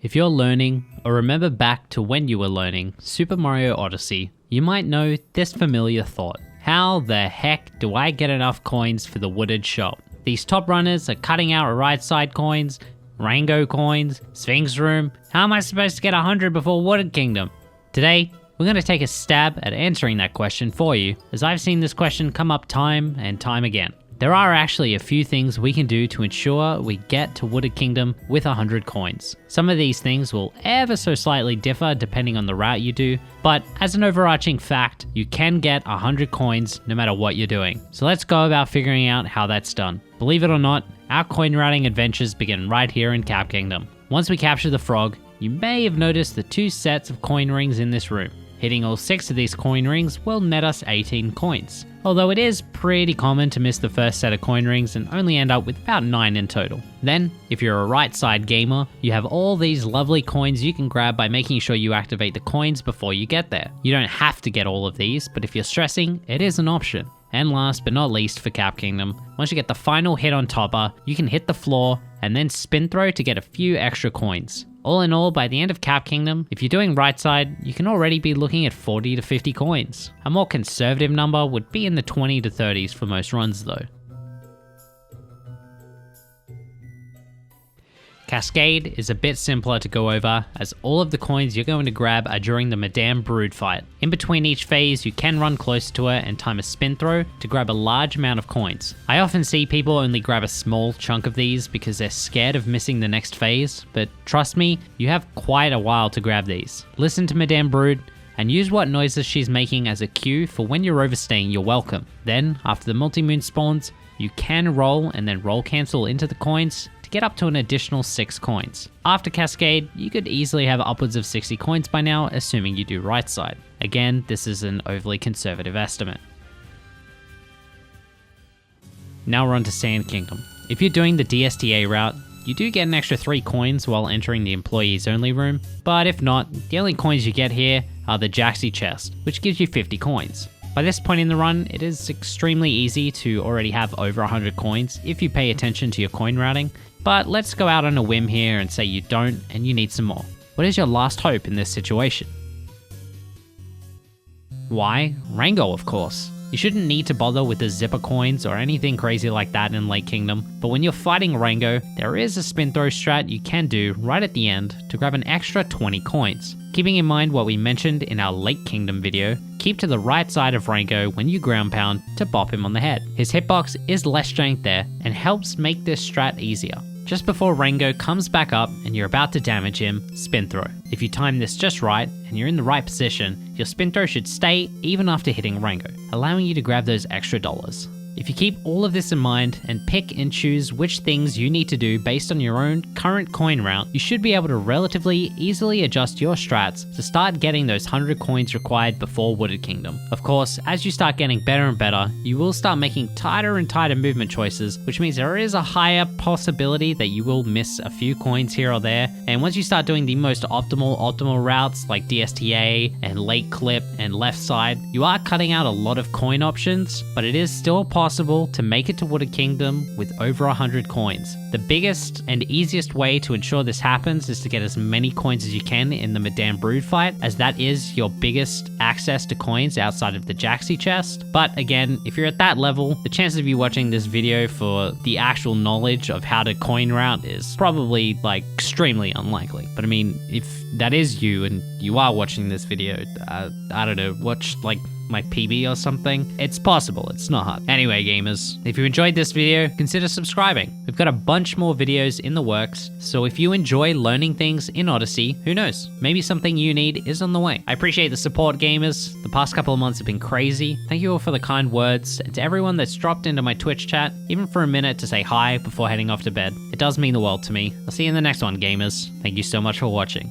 If you're learning, or remember back to when you were learning Super Mario Odyssey, you might know this familiar thought. How the heck do I get enough coins for the wooded shop? These top runners are cutting out right side coins, Rango coins, Sphinx room. How am I supposed to get 100 before Wooded Kingdom? Today, we're going to take a stab at answering that question for you, as I've seen this question come up time and time again. There are actually a few things we can do to ensure we get to Wooded Kingdom with 100 coins. Some of these things will ever so slightly differ depending on the route you do, but as an overarching fact, you can get 100 coins no matter what you're doing. So let's go about figuring out how that's done. Believe it or not, our coin routing adventures begin right here in Cap Kingdom. Once we capture the frog, you may have noticed the 2 sets of coin rings in this room. Hitting all 6 of these coin rings will net us 18 coins. Although it is pretty common to miss the first set of coin rings and only end up with about 9 in total. Then, if you're a right side gamer, you have all these lovely coins you can grab by making sure you activate the coins before you get there. You don't have to get all of these, but if you're stressing, it is an option. And last but not least for Cap Kingdom, once you get the final hit on Topper, you can hit the floor and then spin throw to get a few extra coins. All in all, by the end of Cap Kingdom, if you're doing right side, you can already be looking at 40 to 50 coins. A more conservative number would be in the 20 to 30s for most runs though. Cascade is a bit simpler to go over, as all of the coins you're going to grab are during the Madame Brood fight. In between each phase, you can run close to her and time a spin throw to grab a large amount of coins. I often see people only grab a small chunk of these because they're scared of missing the next phase, but trust me, you have quite a while to grab these. Listen to Madame Brood and use what noises she's making as a cue for when you're overstaying your welcome. Then, after the multi-moon spawns, you can roll and then roll cancel into the coins to get up to an additional 6 coins. After Cascade, you could easily have upwards of 60 coins by now, assuming you do right side. Again, this is an overly conservative estimate. Now we're on to Sand Kingdom. If you're doing the DSTA route, you do get an extra 3 coins while entering the employees only room, but if not, the only coins you get here are the Jaxi chest, which gives you 50 coins. By this point in the run, it is extremely easy to already have over 100 coins if you pay attention to your coin routing, but let's go out on a whim here and say you don't and you need some more. What is your last hope in this situation? Why? Rango, of course. You shouldn't need to bother with the zipper coins or anything crazy like that in Late Kingdom, but when you're fighting Rango, there is a spin throw strat you can do right at the end to grab an extra 20 coins. Keeping in mind what we mentioned in our Late Kingdom video, keep to the right side of Rango when you ground pound to bop him on the head. His hitbox is less strength there and helps make this strat easier. Just before Rango comes back up and you're about to damage him, spin throw. If you time this just right and you're in the right position, your spin throw should stay even after hitting Rango, allowing you to grab those extra dollars. If you keep all of this in mind and pick and choose which things you need to do based on your own current coin route, you should be able to relatively easily adjust your strats to start getting those 100 coins required before Wooded Kingdom. Of course, as you start getting better and better, you will start making tighter and tighter movement choices, which means there is a higher possibility that you will miss a few coins here or there. And once you start doing the most optimal routes like DSTA and late clip and left side, you are cutting out a lot of coin options, but it is still possible to make it to Wooded Kingdom with over 100 coins. The biggest and easiest way to ensure this happens is to get as many coins as you can in the Madame Brood fight, as that is your biggest access to coins outside of the Jaxi chest. But again, if you're at that level, the chances of you watching this video for the actual knowledge of how to coin route is probably like extremely unlikely. But I mean, if that is you and you are watching this video, I don't know, watch like my PB or something. It's possible, it's not hard. Anyway, gamers, if you enjoyed this video, consider subscribing. We've got a bunch more videos in the works, so if you enjoy learning things in Odyssey, who knows, maybe something you need is on the way. I appreciate the support, gamers. The past couple of months have been crazy. Thank you all for the kind words, and to everyone that's dropped into my Twitch chat, even for a minute to say hi before heading off to bed. It does mean the world to me. I'll see you in the next one, gamers. Thank you so much for watching.